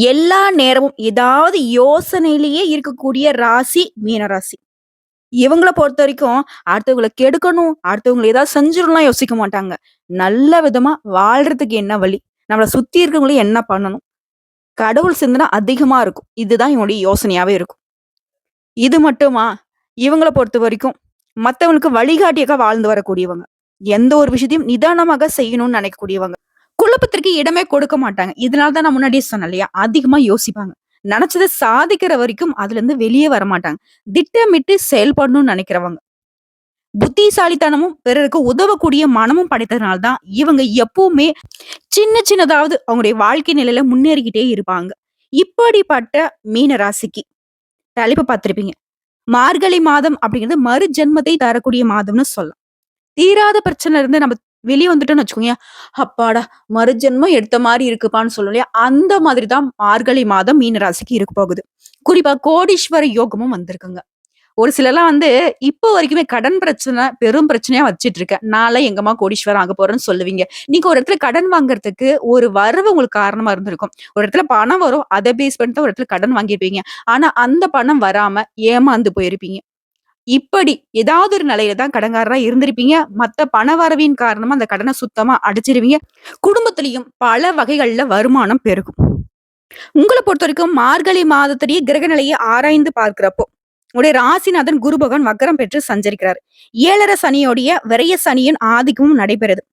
எல்லா நேரமும் ஏதாவது யோசனையிலேயே இருக்கக்கூடிய ராசி மீனராசி. இவங்கள பொறுத்தவரைக்கும் அடுத்தவங்கள கெடுக்கணும், அடுத்தவங்கள ஏதாவது செஞ்சிரணும்லாம் யோசிக்க மாட்டாங்க. நல்ல விதமா வாழ்றதுக்கு என்ன வழி? நம்மள சுத்தி இருக்கவங்கள என்ன பண்ணணும்? கடவுள் சிந்தனை அதிகமா இருக்கும். இதுதான் இவங்களுடைய யோசனையாவே இருக்கும். இது மட்டுமா? இவங்கள பொறுத்தவரைக்கும் மத்தவங்களுக்கு வழிகாட்டியாக வாழ்ந்து வரக்கூடியவங்க. எந்த ஒரு விஷயத்தையும் நிதானமாக செய்யணும்னு நினைக்கக்கூடியவங்க. குழப்பத்திற்கு இடமே கொடுக்க மாட்டாங்க. இதனால தான் நான் முன்னாடியே சொன்னேன் இல்லையா? அதிகமா யோசிப்பாங்க. நெனச்சத சாதிக்கிற வரைக்கும் அதுலருந்து வெளியே வரமாட்டாங்க. திட்டமிட்டு செயல்படணும்னு நெனைக்கிறவங்க. புத்திசாலித்தனமும், பிறருக்கு உதவக்கூடிய மனமும் படைத்ததுனால தான் இவங்க எப்பவுமே சின்ன சின்னதாவது அவங்களுடைய வாழ்க்கை நிலையில முன்னேறிக்கிட்டே இருப்பாங்க. இப்படிப்பட்ட மீன ராசிக்கு தலைப்பு பார்த்திருப்பீங்க. மார்கழி மாதம் அப்படிங்கிறது மறு ஜென்மத்தை தரக்கூடிய மாதம்னு சொல்லலாம். தீராத பிரச்சனைல இருந்து நம்ம வெளிய வந்துட்டோம்னு வச்சுக்கோங்க. அப்பாடா! மறுஜென்மம் எடுத்த மாரி இருக்குப்பான்னு சொல்லுவோம் இல்லையா? அந்த மாதிரி தான் மார்கழி மாதம் மீன ராசிக்கு இருக்க போகுது. குறிப்பா கோடீஸ்வர யோகமும் வந்திருக்குங்க. ஒரு சிலர்லாம் இப்போ வரைக்குமே கடன் பிரச்சனை பெரும் பிரச்சனையா வச்சுட்டு இருக்கேன். நான்லாம் எங்கம்மா கோடீஸ்வரன் ஆக போறேன்னு சொல்லுவீங்க. நீங்க ஒரு இடத்துல கடன் வாங்குறதுக்கு ஒரு வரவு உங்களுக்கு காரணமா இருந்திருக்கும். ஒரு இடத்துல பணம் வரும். அத பேஸ் பண்ணி தான் ஒரு இடத்துல கடன் வாங்கியிருப்பீங்க. ஆனா அந்த பணம் வராம ஏமாந்து போயிருப்பீங்க. இப்படி ஏதாவது ஒரு நிலையில தான் கடன்காரரா இருந்திருப்பீங்க. மத்த பண வரவின் காரணமா அந்த கடன சுத்தமா அடைச்சிருவீங்க. குடும்பத்திலயும் பல வகைகள்ல வருமானம் பெருகும். உங்கள பொறுத்தவரைக்கும் மார்கழி மாதத்துடைய கிரக நிலையை ஆராய்ந்து பார்க்கிறப்போ, உங்களுடைய ராசிநாதன் குரு பகவான் வக்ரம் பெற்று சஞ்சரிக்கிறார். 7.5 சனியோடைய விரய சனியின் ஆதிக்கமும் நடைபெறுது.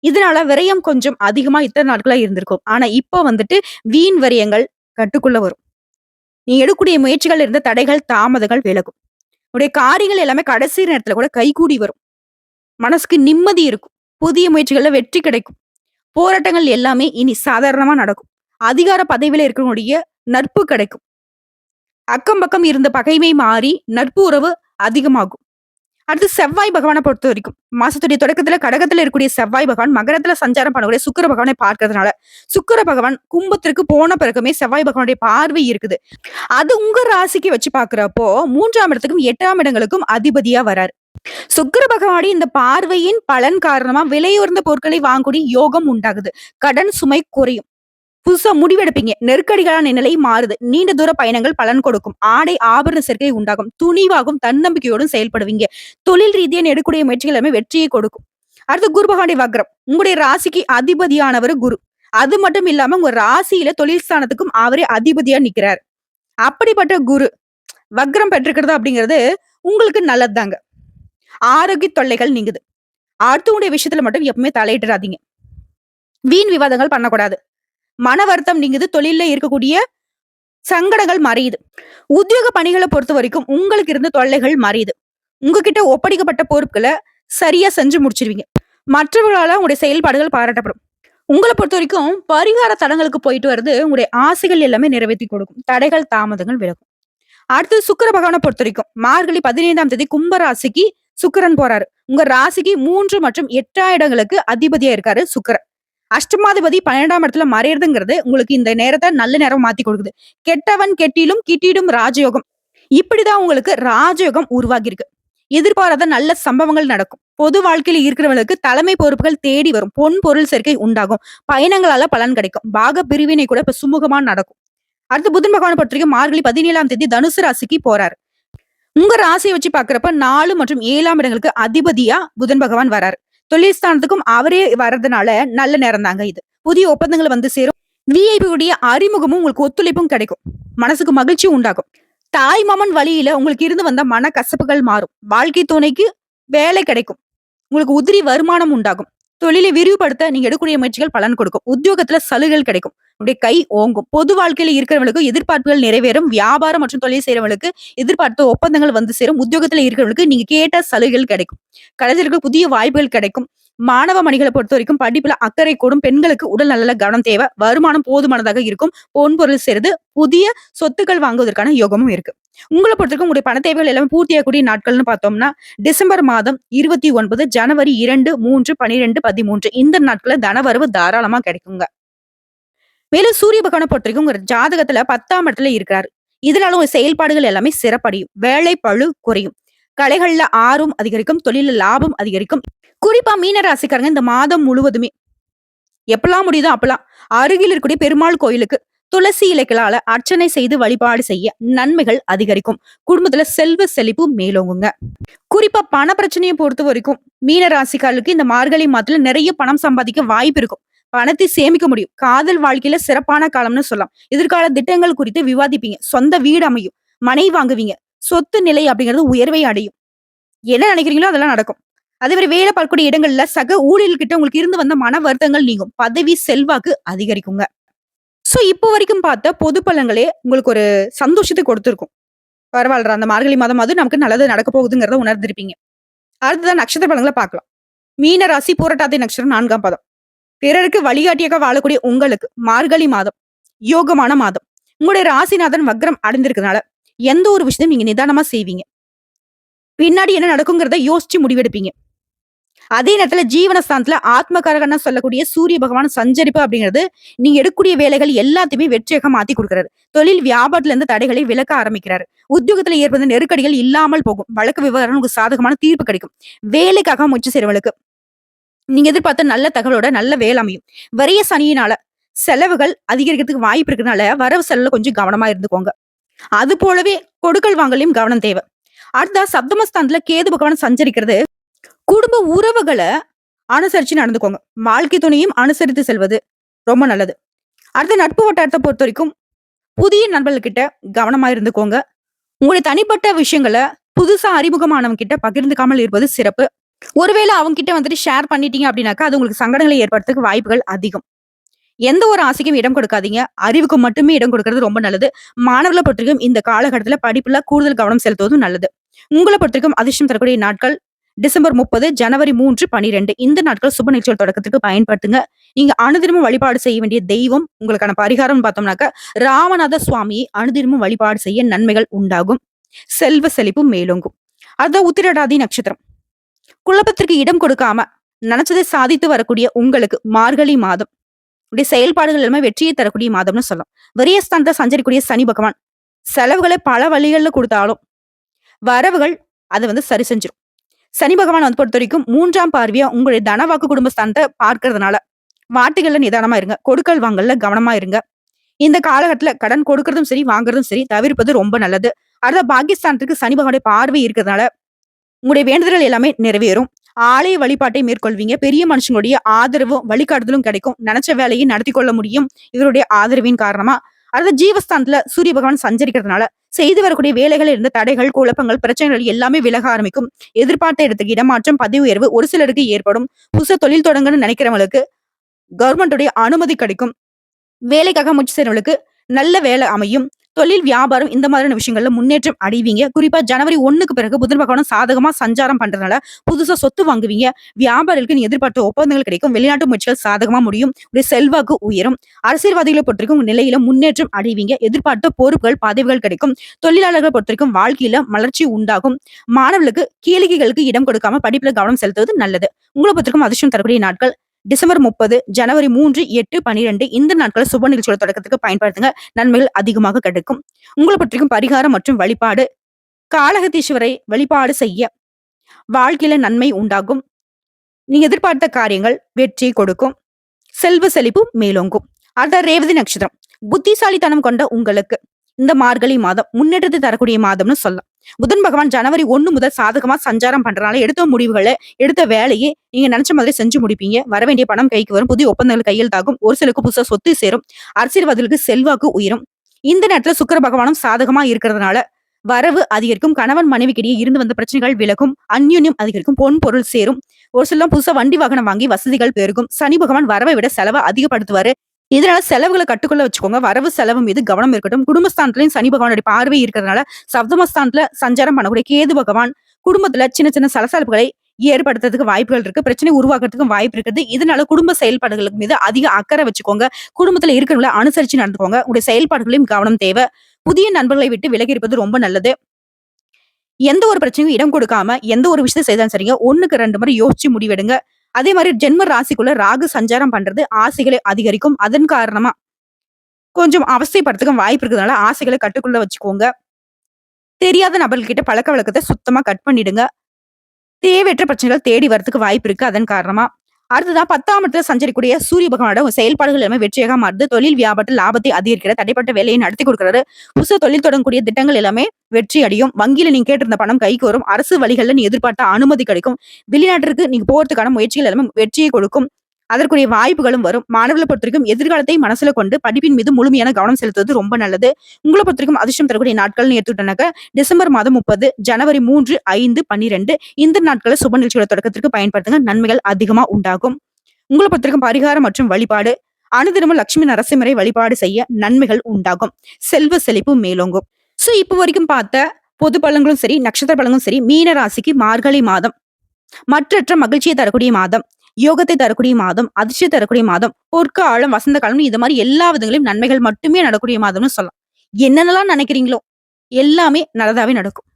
இதனால விரயம் கொஞ்சம் அதிகமா இத்தனை நாட்களா இருந்திருக்கும். ஆனா இப்போ வீண் விரயங்கள் கட்டுக்குள்ள வரும். நீ எடுக்கக்கூடிய முயற்சிகள் இருந்த தடைகள், தாமதங்கள் விலகும். உடைய காரியங்கள் எல்லாமே கடைசி நேரத்துல கூட கைகூடி வரும். மனசுக்கு நிம்மதி இருக்கும். புதிய முயற்சிகள்ல வெற்றி கிடைக்கும். போராட்டங்கள் எல்லாமே இனி சாதாரணமா நடக்கும். அதிகார பதவியில இருக்கிறவங்களுடைய நட்பு கிடைக்கும். அக்கம் பக்கம் இருந்த பகைமை மாறி நட்பு உறவு அதிகமாகும். அடுத்து செவ்வாய் பகவானை பொறுத்த வரைக்கும் மாசத்துடைய தொடக்கத்துல கடகத்துல இருக்கக்கூடிய செவ்வாய் பகவான் மகரத்துல சஞ்சாரம் பண்ணக்கூடிய சுக்கிர பகவானை பார்க்கறதுனால சுக்கிர பகவான் கும்பத்திற்கு போன பிறகுமே செவ்வாய் பகவானுடைய பார்வை இருக்குது. அது உங்க ராசிக்கு வச்சு பாக்குறப்போ 3ஆம் இடத்துக்கும் 8ஆம் இடங்களுக்கும் அதிபதியா வராரு. சுக்கிர பகவானுடைய இந்த பார்வையின் பலன் காரணமா விலையுயர்ந்த பொருட்களை வாங்கக்கூடிய யோகம் உண்டாகுது. கடன் சுமை குறையும். புதுசா முடிவெடுப்பீங்க. நெருக்கடிகளான நிலை மாறுது. நீண்ட தூர பயணங்கள் பலன் கொடுக்கும். ஆடை ஆபரண சேர்க்கை உண்டாகும். துணிவாகவும் தன்னம்பிக்கையோடும் செயல்படுவீங்க. தொழில் ரீதியா எடுக்கக்கூடிய முயற்சிகள் எல்லாமே வெற்றியை கொடுக்கும். அடுத்து குரு பகவானுடைய வக்ரம். உங்களுடைய ராசிக்கு அதிபதியானவர் குரு. அது மட்டும் இல்லாம உங்க ராசியில தொழில் ஸ்தானத்துக்கும் அவரே அதிபதியா நிக்கிறார். அப்படிப்பட்ட குரு வக்ரம் பெற்றிருக்கிறது அப்படிங்கிறது உங்களுக்கு நல்லதுதாங்க. ஆரோக்கிய தொல்லைகள் நீங்குது. அடுத்தவங்களுடைய விஷயத்துல மட்டும் எப்பவுமே தலையிடாதீங்க. வீண் விவாதங்கள் பண்ணக்கூடாது. மன வருத்தம் நீங்குது. தொழில்ல இருக்கக்கூடிய சங்கடங்கள் மறையுது. உத்தியோக பணிகளை பொறுத்த வரைக்கும் உங்களுக்கு இருந்த தொல்லைகள் மறையுது. உங்ககிட்ட ஒப்படைக்கப்பட்ட பொறுப்புகளை சரியா செஞ்சு முடிச்சிருவீங்க. மற்றவர்களால உங்களுடைய செயல்பாடுகள் பாராட்டப்படும். உங்கள பொறுத்த வரைக்கும் பரிகார தலங்களுக்கு போயிட்டு வர்றது உங்களுடைய ஆசைகள் எல்லாமே நிறைவேத்தி கொடுக்கும். தடைகள், தாமதங்கள் விலகும். அடுத்து சுக்கிர பகவானை பொறுத்த வரைக்கும் மார்கழி 15ஆம் தேதி கும்ப ராசிக்கு சுக்கிரன் போறாரு. உங்க ராசிக்கு 3 மற்றும் 8ஆம் இடங்களுக்கு அதிபதியா இருக்காரு சுக்கிரன். அஷ்டமாதிபதி 12ஆம் இடத்துல மறையறதுங்கிறது உங்களுக்கு இந்த நேரத்தை நல்ல நேரம் மாத்தி கொடுக்குது. கெட்டவன் கெட்டிலும் கிட்டிடும் ராஜயோகம். இப்படிதான் உங்களுக்கு ராஜயோகம் உருவாகி இருக்கு. எதிர்பாராத நல்ல சம்பவங்கள் நடக்கும். பொது வாழ்க்கையில இருக்கிறவங்களுக்கு தலைமை பொறுப்புகள் தேடி வரும். பொன் பொருள் சேர்க்கை உண்டாகும். பயணங்களால பலன் கிடைக்கும். பாக பிரிவினை கூட இப்ப சுமூகமா நடக்கும். அடுத்து புதன் பகவானை பொறுத்தவரைக்கும் மார்கழி 17ஆம் தேதி தனுசு ராசிக்கு போறாரு. உங்க ராசியை வச்சு பாக்குறப்ப 4 மற்றும் 7ஆம் இடங்களுக்கு அதிபதியா புதன் பகவான் வராரு. தொழில் ஸ்தானத்துக்கும் அவரே வர்றதுனால நல்ல நேரம் தாங்க இது. புதிய ஒப்பந்தங்கள் வந்து சேரும். விஐபி உடைய அறிமுகமும் உங்களுக்கு ஒத்துழைப்பும் கிடைக்கும். மனசுக்கு மகிழ்ச்சி உண்டாகும். தாய் மாமன் வழியில உங்களுக்கு இருந்து வந்த மன கசப்புகள் மாறும். வாழ்க்கை துணைக்கு வேலை கிடைக்கும். உங்களுக்கு உதிரி வருமானம் உண்டாகும். தொழிலை விரிவுபடுத்த நீங்க எடுக்கக்கூடிய முயற்சிகள் பலன் கொடுக்கும். உத்தியோகத்துல சலுகைகள் கிடைக்கும். உங்களுடைய கை ஓங்கும். பொது வாழ்க்கையில இருக்கிறவங்களுக்கு எதிர்பார்ப்புகள் நிறைவேறும். வியாபாரம் மற்றும் தொழில் செய்யறவங்களுக்கு எதிர்பார்த்த ஒப்பந்தங்கள் வந்து சேரும். உத்தியோகத்துல இருக்கிறவங்களுக்கு நீங்க கேட்ட சலுகைகள் கிடைக்கும். கலைஞர்களுக்கு புதிய வாய்ப்புகள் கிடைக்கும். மாணவ மணிகளை பொறுத்த வரைக்கும் படிப்புல அக்கறை கூடும். பெண்களுக்கு உடல் நல கவனம் தேவை. வருமானம் போதுமானதாக இருக்கும். பொன் பொருள் சேர்ந்து புதிய சொத்துக்கள் வாங்குவதற்கான யோகமும் இருக்கு. உங்களை பொறுத்தவரைக்கும் உங்களுடைய பண தேவைகள் எல்லாமே பூர்த்தியாகக்கூடிய நாட்கள்னு பார்த்தோம்னா டிசம்பர் மாதம் 29, ஜனவரி 2, 3, 12, 13 இந்த நாட்கள தனவரவு தாராளமா கிடைக்குங்க. மேலும் சூரிய பகவானை பொறுத்தவரைக்கும் உங்க ஜாதகத்துல 10ஆம் இடத்துல இருக்கிறாரு. இதனால உங்க செயல்பாடுகள் எல்லாமே சிறப்படையும். வேலை பளு குறையும். கலைகள்ல ஆர்வம் அதிகரிக்கும். தொழில லாபம் அதிகரிக்கும். குறிப்பா மீன ராசிக்காரங்க இந்த மாதம் முழுவதுமே எப்பெல்லாம் முடியுதோ அப்பெல்லாம் அருகில் இருக்கக்கூடிய பெருமாள் கோயிலுக்கு துளசி இலைகளால அர்ச்சனை செய்து வழிபாடு செய்ய நன்மைகள் அதிகரிக்கும். குடும்பத்துல செல்வ செழிப்பு மேலோங்குங்க. குறிப்பா பண பிரச்சனையை பொறுத்த வரைக்கும் மீன ராசிக்காரர்களுக்கு இந்த மார்கழி மாதத்துல நிறைய பணம் சம்பாதிக்க வாய்ப்பு இருக்கும். பணத்தை சேமிக்க முடியும். காதல் வாழ்க்கையில சிறப்பான காலம்னு சொல்லலாம். எதிர்கால திட்டங்கள் குறித்து விவாதிப்பீங்க. சொந்த வீடு அமையும். மனை வாங்குவீங்க. சொத்து நிலை அப்படிங்கிறது உயர்வை அடையும். என்ன நினைக்கிறீங்களோ அதெல்லாம் நடக்கும். அதே மாதிரி வேலை பார்க்கக்கூடிய இடங்கள்ல சக ஊழியர்கிட்ட உங்களுக்கு இருந்து வந்த மன வருத்தங்கள் நீங்கும். பதவி செல்வாக்கு அதிகரிக்குங்க. சோ இப்போ வரைக்கும் பார்த்த பொது பலன்களே உங்களுக்கு ஒரு சந்தோஷத்தை கொடுத்திருக்கும். பரவாயில்லடா அந்த மார்கழி மாதம் அது நமக்கு நல்லது நடக்க போகுதுங்கிறத உணர்ந்திருப்பீங்க. அடுத்ததான் நட்சத்திர பலன்களை பார்க்கலாம். மீன ராசி பூரட்டாதி நட்சத்திரம் 4ஆம் பாதம். பிறருக்கு வழிகாட்டியாக வாழக்கூடிய உங்களுக்கு மார்கழி மாதம் யோகமான மாதம். உங்களுடைய ராசிநாதன் வக்ரம் அடைந்திருக்கிறதுனால எந்த ஒரு விஷயத்தையும் நீங்க நிதானமா செய்வீங்க. பின்னாடி என்ன நடக்குங்கிறத யோசிச்சு முடிவெடுப்பீங்க. அதே நேரத்துல ஜீவனஸ்தானத்துல ஆத்மகாரகன்னா சொல்லக்கூடிய சூரிய பகவான் சஞ்சரிப்பு அப்படிங்கிறது நீங்க எடுக்கக்கூடிய வேலைகள் எல்லாத்தையுமே வெற்றியாக மாத்தி கொடுக்கிறாரு. தொழில் வியாபாரத்துல இருந்து தடைகளை விலக்க ஆரம்பிக்கிறாரு. உத்தியோகத்துல ஏற்படுத்த நெருக்கடிகள் இல்லாமல் போகும். வழக்கு விவகாரம் உங்களுக்கு சாதகமான தீர்ப்பு கிடைக்கும். வேலைக்காக முயற்சி செய்றவங்களுக்கு நீங்க எதிர்பார்த்த நல்ல தகவலோட நல்ல வேலை அமையும். வரிய சனியினால செலவுகள் அதிகரிக்கிறதுக்கு வாய்ப்பு இருக்கிறதுனால வரவு செலவுல கொஞ்சம் கவனமா இருந்துக்கோங்க. அது போலவே கொடுக்கல் வாங்கலையும் கவனம் தேவை. அடுத்த சப்தமஸ்தானத்துல கேது பகவான் சஞ்சரிக்கிறது குடும்ப உறவுகளை அனுசரிச்சு நடந்துக்கோங்க. வாழ்க்கை துணையும் அனுசரித்து செல்வது ரொம்ப நல்லது. அடுத்த நட்பு வட்டாரத்தை பொறுத்த வரைக்கும் புதிய நண்பர்கள் கிட்ட கவனமா இருந்துக்கோங்க. உங்களுடைய தனிப்பட்ட விஷயங்களை புதுசா அறிமுகமானவங்க கிட்ட பகிர்ந்துக்காமல் இருப்பது சிறப்பு. ஒருவேளை அவங்க கிட்ட வந்துட்டு ஷேர் பண்ணிட்டீங்க அப்படின்னாக்கா அது உங்களுக்கு சங்கடங்களை ஏற்படுறதுக்கு வாய்ப்புகள் அதிகம். எந்த ஒரு ஆசைக்கும் இடம் கொடுக்காதீங்க. அறிவுக்கு மட்டுமே இடம் கொடுக்கிறது ரொம்ப நல்லது. மாணவர்களை பொறுத்தவரைக்கும் இந்த காலகட்டத்துல படிப்புல கூடுதல் கவனம் செலுத்துவதும் நல்லது. உங்களை பொறுத்தவரைக்கும் அதிர்ஷ்டம் தரக்கூடிய நாட்கள் டிசம்பர் 30, ஜனவரி 3, 12 இந்த நாட்கள் சுப நிகழ்ச்சிகள் தொடக்கத்துக்கு பயன்படுத்துங்க. நீங்க அனுதினமும் வழிபாடு செய்ய வேண்டிய தெய்வம் உங்களுக்கான பரிகாரம் பார்த்தோம்னாக்க ராமநாத சுவாமியை அனுதினமும் வழிபாடு செய்ய நன்மைகள் உண்டாகும். செல்வ செழிப்பும் மேலோங்கும். அதான் உத்திரடாதி நட்சத்திரம். குழப்பத்திற்கு இடம் கொடுக்காம நினைச்சதை சாதித்து வரக்கூடிய உங்களுக்கு மார்கழி மாதம் உடைய செயல்பாடுகள் எல்லாமே வெற்றியை தரக்கூடிய மாதம்னு சொல்லலாம். விரயஸ்தானத்தை சஞ்சரிக்கூடிய சனி பகவான் செலவுகளை பல வழிகள்ல கொடுத்தாலும் வரவுகள் அதை சரி செஞ்சிடும். சனி பகவான் பொறுத்த வரைக்கும் 3ஆம் பார்வையா உங்களுடைய தனவாக்கு குடும்பஸ்தானத்தை பார்க்கறதுனால வார்த்தைகள்ல நிதானமா இருங்க. கொடுக்கல் வாங்கல்ல கவனமா இருங்க. இந்த காலகட்டத்துல கடன் கொடுக்கறதும் சரி வாங்குறதும் சரி தவிர்ப்பது ரொம்ப நல்லது. அடுத்த பாகிஸ்தானத்துக்கு சனி பகவானுடைய பார்வை இருக்கிறதுனால உங்களுடைய வேண்டுதல்கள் எல்லாமே நிறைவேறும். ஆலய வழிபாட்டை மேற்கொள்வீங்க. பெரிய மனுஷங்களுடைய ஆதரவும் வழிகாட்டுதலும் கிடைக்கும். நினைச்ச வேலையை நடத்தி கொள்ள முடியும் இவருடைய ஆதரவின் காரணமா. அடுத்த ஜீவஸ்தானத்துல சூரிய பகவான் சஞ்சரிக்கிறதுனால செய்து வரக்கூடிய வேலைகள் இருந்த தடைகள் குழப்பங்கள் பிரச்சனைகள் எல்லாமே விலக ஆரம்பிக்கும். எதிர்பார்த்த இடத்துக்கு இடமாற்றம் பதவி உயர்வு ஒரு சிலருக்கு ஏற்படும். புதுசா தொழில் தொடங்கணும்னு நினைக்கிறவங்களுக்கு கவர்மெண்டுடைய அனுமதி கிடைக்கும். வேலைக்காக முயற்சி செய்றவங்களுக்கு நல்ல வேலை அமையும். தொழில் வியாபாரம் இந்த மாதிரியான விஷயங்கள்ல முன்னேற்றம் அடைவீங்க. குறிப்பா ஜனவரி 1க்கு பிறகு புதன் பகவான் சாதகமா சஞ்சாரம் பண்றதுனால புதுசா சொத்து வாங்குவீங்க. வியாபாரிகளுக்கு நீ எதிர்பார்த்த ஒப்பந்தங்கள் கிடைக்கும். வெளிநாட்டு முயற்சிகள் சாதகமா முடியும். உடைய செல்வாக்கு உயரும். அரசியல்வாதிகளை பொறுத்தவரைக்கும் நிலையில முன்னேற்றம் அடைவீங்க. எதிர்பார்த்த பொறுப்புகள் பதவிகள் கிடைக்கும். தொழிலாளர்கள் பொறுத்தவரைக்கும் வாழ்க்கையில மலர்ச்சி உண்டாகும். மாணவர்களுக்கு கேளிக்கைகளுக்கு இடம் கொடுக்காம படிப்புல கவனம் செலுத்துவது நல்லது. உங்களை பொறுத்தவரைக்கும் அதிர்ஷ்டம் தரக்கூடிய நாட்கள் டிசம்பர் 30, ஜனவரி 3, 8, 12 இந்த நாட்கள் சுப நிகழ்ச்சியோட தொடக்கத்துக்கு பயன்படுத்துங்க. நன்மைகள் அதிகமாக கிடைக்கும். உங்களை பற்றிக்கும் பரிகாரம் மற்றும் வழிபாடு காளகத்தீஸ்வரை வழிபாடு செய்ய வாழ்க்கையில நன்மை உண்டாகும். நீங்க எதிர்பார்த்த காரியங்கள் வெற்றியை கொடுக்கும். செல்வ செழிப்பு மேலோங்கும். அடுத்த ரேவதி நட்சத்திரம். புத்திசாலித்தனம் கொண்ட உங்களுக்கு இந்த மார்கழி மாதம் முன்னேற்றத்தை தரக்கூடிய மாதம்னு சொல்லலாம். புதன் பகவான் ஜனவரி 1 முதல் சாதகமா சஞ்சாரம் பண்றதுனால எடுத்த முடிவுகளை எடுத்த வேலையை நீங்க நினைச்ச மாதிரி செஞ்சு முடிப்பீங்க. வர வேண்டிய பணம் கைக்கு வரும். புதிய ஒப்பந்தங்கள் கையெழுத்தாகும். ஒரு சிலருக்கு புதுசா சொத்து சேரும். அரசியல்வாதிகளுக்கு செல்வாக்கு உயரும். இந்த நேரத்துல சுக்கிர பகவானும் சாதகமா இருக்கிறதுனால வரவு அதிகரிக்கும். கணவன் மனைவிக்கிடையே இருந்து வந்த பிரச்சனைகள் விலகும். அந்யுன்யம் அதிகரிக்கும். பொன் பொருள் சேரும். ஒரு சில புதுசா வண்டி வாகனம் வாங்கி வசதிகள் பெருகும். சனி பகவான் வரவை விட செலவை அதிகப்படுத்துவாரு. இதனால செலவுகளை கட்டுக்குள்ள வச்சுக்கோங்க. வரவு செலவு மீது கவனம் இருக்கட்டும். குடும்பஸ்தானத்திலையும் சனி பகவானுடைய பார்வை இருக்கிறதுனால சப்தமஸ்தானத்துல சஞ்சாரம் பண்ணக்கூடிய கேது பகவான் குடும்பத்துல சின்ன சின்ன சலசலப்புகளை ஏற்படுத்துறதுக்கு வாய்ப்புகள் இருக்கு. பிரச்சனை உருவாக்குறதுக்கும் வாய்ப்பு இருக்குது. இதனால குடும்ப செயல்பாடுகளுக்கு மீது அதிக அக்கறை வச்சுக்கோங்க. குடும்பத்துல இருக்கிறவங்களை அனுசரிச்சு நடந்துக்கோங்க. உங்களுடைய செயல்பாடுகளையும் கவனம் தேவை. புதிய நண்பர்களை விட்டு விலகி இருப்பது ரொம்ப நல்லது. எந்த ஒரு பிரச்சனையும் இடம் கொடுக்காம எந்த ஒரு விஷயத்தை செய்தாலும் சரிங்க 1க்கு 2 முறை யோசிச்சு முடிவெடுங்க. அதே மாதிரி ஜென்ம ராசிக்குள்ள ராகு சஞ்சாரம் பண்றது ஆசைகளை அதிகரிக்கும். அதன் காரணமா கொஞ்சம் அவஸ்தைப்படுறதுக்கும் வாய்ப்பு இருக்கிறதுனால ஆசைகளை கட்டுக்குள்ள வச்சுக்கோங்க. தெரியாத நபர்கள்கிட்ட பழக்க வழக்கத்தை சுத்தமா கட் பண்ணிடுங்க. தேவையற்ற பிரச்சனைகள் தேடி வரதுக்கு வாய்ப்பு இருக்கு. அதன் காரணமா அடுத்ததா 10ஆம் இடத்துல சஞ்சரிக்கூடிய சூரிய பகவானோட செயல்பாடுகள் எல்லாமே வெற்றியாக மாறுது. தொழில் வியாபாரத்தில் லாபத்தை அதிகரிக்கிற தடைப்பட்ட வேலையை நடத்தி கொடுக்கிறாரு. புதுசா தொழில் தொடங்கக்கூடிய திட்டங்கள் எல்லாமே வெற்றி அடையும். வங்கியில நீங்க கேட்டிருந்த பணம் கைக்கு வரும். அரசு வழிகள்ல நீ எதிர்பார்த்த அனுமதி கிடைக்கும். வெளிநாட்டிற்கு நீங்க போறதுக்கான முயற்சிகள் எல்லாமே வெற்றியை கொடுக்கும். அதற்குரிய வாய்ப்புகளும் வரும். மாணவர்களை பொறுத்தவரைக்கும் எதிர்காலத்தை மனசுல கொண்டு படிப்பின் மீது முழுமையான கவனம் செலுத்துவது ரொம்ப நல்லது. உங்கள பொறுத்தவரைக்கும் அதிர்ஷ்டம் தரக்கூடிய நாட்கள்னு எடுத்துக்கிட்டோம்னாக்க, டிசம்பர் மாதம் 30, ஜனவரி 3, 5, 12 இந்த நாட்கள சுப நிகழ்ச்சியோட தொடக்கத்திற்கு பயன்படுத்துங்க. நன்மைகள் அதிகமா உண்டாகும். உங்கள பொறுத்தவரைக்கும் பரிகாரம் மற்றும் வழிபாடு, அனுதினமும் லட்சுமி நரசிம்மரை வழிபாடு செய்ய நன்மைகள் உண்டாகும். செல்வ செழிப்பு மேலோங்கும். இப்ப வரைக்கும் பார்த்த பொது பலன்களும் சரி, நட்சத்திர பலன்களும் சரி, மீன ராசிக்கு மார்கழி மாதம் மற்றற்ற மகிழ்ச்சியை தரக்கூடிய மாதம், யோகத்தை தரக்கூடிய மாதம், அதிர்ஷ்டம் தரக்கூடிய மாதம், பொற்காலம், வசந்த காலம் இது மாதிரி எல்லா விதங்களையும் நன்மைகள் மட்டுமே நடக்கக்கூடிய மாதம்னு சொல்லலாம். என்னென்னலாம் நினைக்கிறீங்களோ எல்லாமே நல்லதாவே நடக்கும்.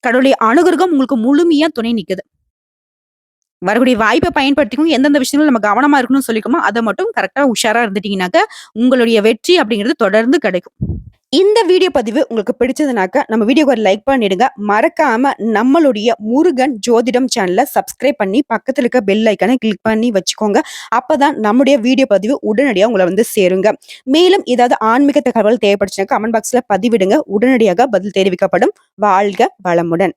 கடவுளுடைய அனுகிரகம் உங்களுக்கு முழுமையா துணை நிக்குது. வரக்கூடிய வாய்ப்பை பயன்படுத்திக்கும் எந்தெந்த விஷயங்களும் நம்ம கவனமா இருக்கணும்னு சொல்லிக்கோமோ அதை மட்டும் கரெக்டா உஷாரா இருந்துட்டீங்கன்னாக்க உங்களுடைய வெற்றி அப்படிங்கிறது தொடர்ந்து கிடைக்கும். இந்த வீடியோ பதிவு உங்களுக்கு பிடிச்சதுனாக்க நம்ம வீடியோக்கு ஒரு லைக் பண்ணிடுங்க. மறக்காம நம்மளுடைய முருகன் ஜோதிடம் சேனலை சப்ஸ்கிரைப் பண்ணி பக்கத்துல இருக்க பெல் ஐக்கானை கிளிக் பண்ணி வச்சுக்கோங்க. அப்பதான் நம்முடைய வீடியோ பதிவு உடனடியாக உங்களை வந்து சேருங்க. மேலும் ஏதாவது ஆன்மீக தகவல் தேவைப்படுச்சுன்னா கமெண்ட் பாக்ஸ்ல பதிவிடுங்க. உடனடியாக பதில் தெரிவிக்கப்படும். வாழ்க வளமுடன்.